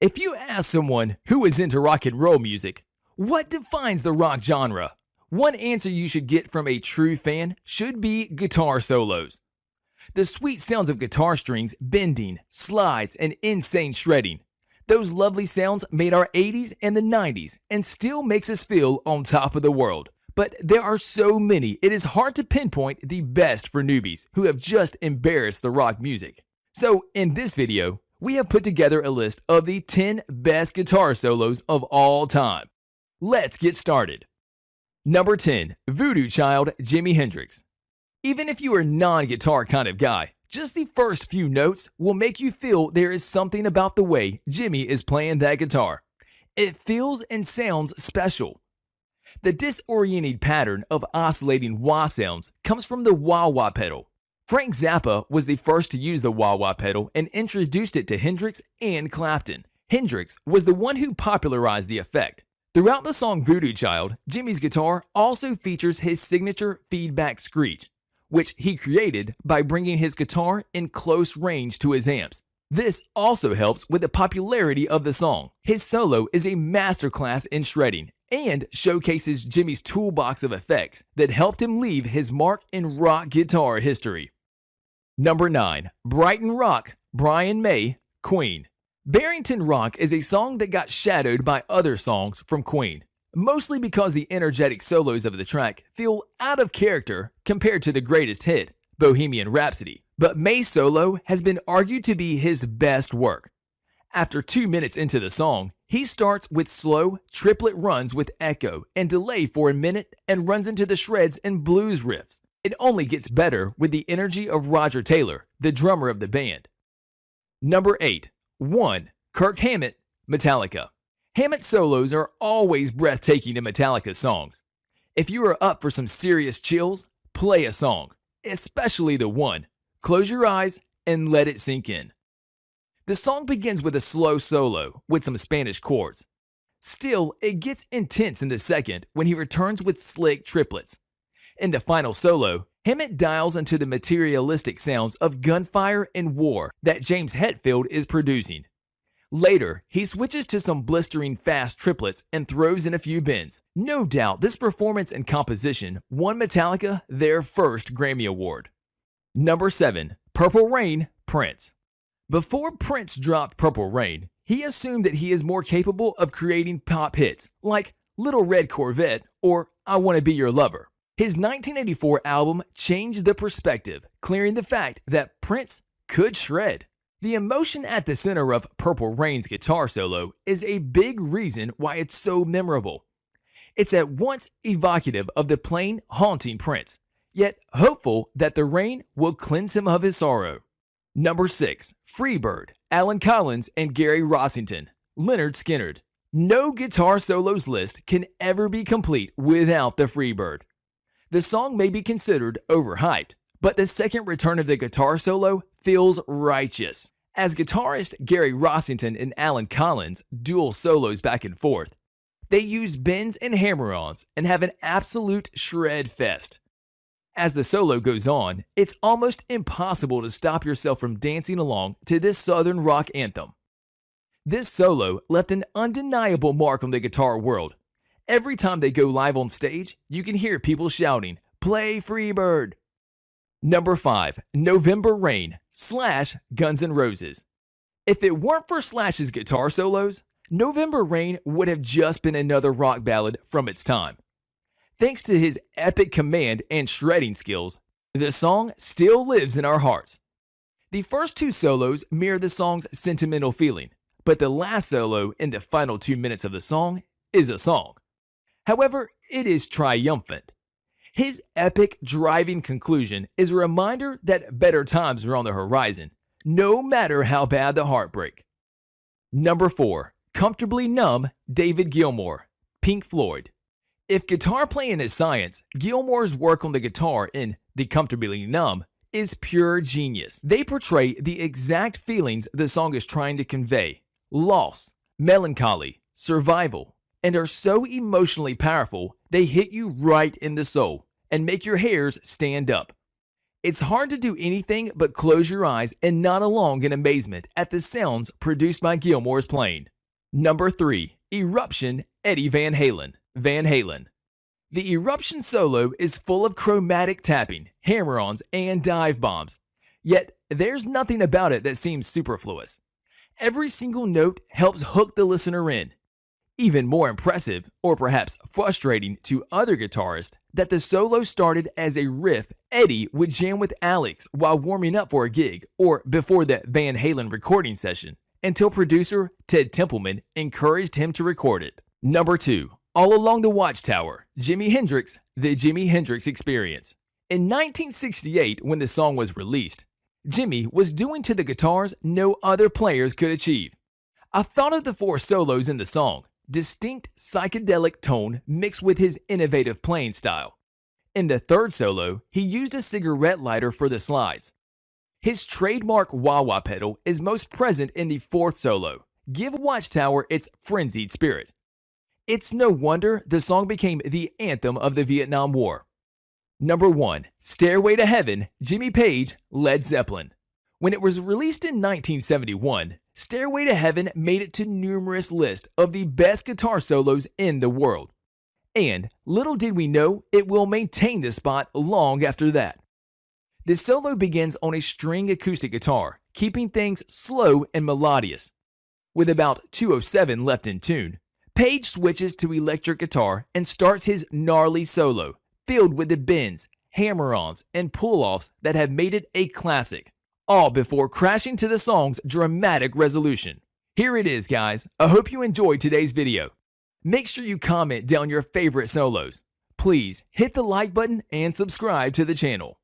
If you ask someone who is into rock and roll music, what defines the rock genre? One answer you should get from a true fan should be guitar solos. The sweet sounds of guitar strings bending, slides, and insane shredding. Those lovely sounds made our 80s and the 90s and still makes us feel on top of the world. But there are so many, it is hard to pinpoint the best for newbies who have just embarrassed the rock music. So in this video, we have put together a list of the 10 best guitar solos of all time. Let's get started. Number 10. Voodoo Child, Jimi Hendrix. Even if you are a non-guitar kind of guy, just the first few notes will make you feel there is something about the way Jimi is playing that guitar. It feels and sounds special. The disoriented pattern of oscillating wah sounds comes from the wah-wah pedal. Frank Zappa was the first to use the wah-wah pedal and introduced it to Hendrix and Clapton. Hendrix was the one who popularized the effect. Throughout the song Voodoo Child, Jimi's guitar also features his signature feedback screech, which he created by bringing his guitar in close range to his amps. This also helps with the popularity of the song. His solo is a masterclass in shredding and showcases Jimi's toolbox of effects that helped him leave his mark in rock guitar history. Number 9. Brighton Rock, Brian May, Queen. Barrington Rock is a song that got shadowed by other songs from Queen, mostly because the energetic solos of the track feel out of character compared to the greatest hit, Bohemian Rhapsody. But May's solo has been argued to be his best work. After 2 minutes into the song, he starts with slow, triplet runs with echo and delay for a minute and runs into the shreds and blues riffs. It only gets better with the energy of Roger Taylor, the drummer of the band. Number 8. 1. Kirk Hammett, Metallica. Hammett's solos are always breathtaking in Metallica songs. If you are up for some serious chills, play a song, especially the one, Close Your Eyes and Let It Sink In. The song begins with a slow solo with some Spanish chords. Still, it gets intense in the second when he returns with slick triplets. In the final solo, Hammett dials into the materialistic sounds of gunfire and war that James Hetfield is producing. Later, he switches to some blistering fast triplets and throws in a few bends. No doubt this performance and composition won Metallica their first Grammy Award. Number 7. Purple Rain, Prince. Before Prince dropped Purple Rain, he assumed that he is more capable of creating pop hits like Little Red Corvette or I Wanna Be Your Lover. His 1984 album changed the perspective, clearing the fact that Prince could shred. The emotion at the center of Purple Rain's guitar solo is a big reason why it's so memorable. It's at once evocative of the plain, haunting Prince, yet hopeful that the rain will cleanse him of his sorrow. Number 6. Freebird, Allen Collins and Gary Rossington, LYNYRD SKYNYRD. No guitar solos list can ever be complete without the Freebird. The song may be considered overhyped, but the second return of the guitar solo feels righteous. As guitarist Gary Rossington and Allen Collins duel solos back and forth, they use bends and hammer-ons and have an absolute shred fest. As the solo goes on, it's almost impossible to stop yourself from dancing along to this southern rock anthem. This solo left an undeniable mark on the guitar world. Every time they go live on stage, you can hear people shouting, "Play Freebird!" Number 5. November Rain, Slash, Guns N' Roses. If it weren't for Slash's guitar solos, November Rain would have just been another rock ballad from its time. Thanks to his epic command and shredding skills, the song still lives in our hearts. The first two solos mirror the song's sentimental feeling, but the last solo in the final 2 minutes of the song is a song. However, it is triumphant. His epic driving conclusion is a reminder that better times are on the horizon, no matter how bad the heartbreak. Number 4. Comfortably Numb, David Gilmour, Pink Floyd. If guitar playing is science, Gilmour's work on the guitar in The Comfortably Numb is pure genius. They portray the exact feelings the song is trying to convey: loss, melancholy, survival, and are so emotionally powerful they hit you right in the soul and make your hairs stand up. It's hard to do anything but close your eyes and nod along in amazement at the sounds produced by Gilmour's playing. Number 3. Eruption, Eddie Van Halen. Van Halen. The Eruption solo is full of chromatic tapping, hammer-ons, and dive bombs. Yet, there's nothing about it that seems superfluous. Every single note helps hook the listener in. Even more impressive, or perhaps frustrating to other guitarists, that the solo started as a riff Eddie would jam with Alex while warming up for a gig or before the Van Halen recording session, until producer Ted Templeman encouraged him to record it. Number 2. All Along the Watchtower, Jimi Hendrix, The Jimi Hendrix Experience. In 1968, when the song was released, Jimi was doing to the guitars no other players could achieve. I thought of the 4 solos in the song, distinct psychedelic tone mixed with his innovative playing style. In the 3rd solo, he used a cigarette lighter for the slides. His trademark wah-wah pedal is most present in the 4th solo, Give Watchtower its frenzied spirit. It's no wonder the song became the anthem of the Vietnam War. Number 1. Stairway to Heaven, Jimmy Page, Led Zeppelin. When it was released in 1971, Stairway to Heaven made it to numerous lists of the best guitar solos in the world. And little did we know it will maintain this spot long after that. The solo begins on a string acoustic guitar, keeping things slow and melodious. With about 2:07 left in tune, Page switches to electric guitar and starts his gnarly solo, filled with the bends, hammer-ons, and pull-offs that have made it a classic, all before crashing to the song's dramatic resolution. Here it is, guys. I hope you enjoyed today's video. Make sure you comment down your favorite solos. Please hit the like button and subscribe to the channel.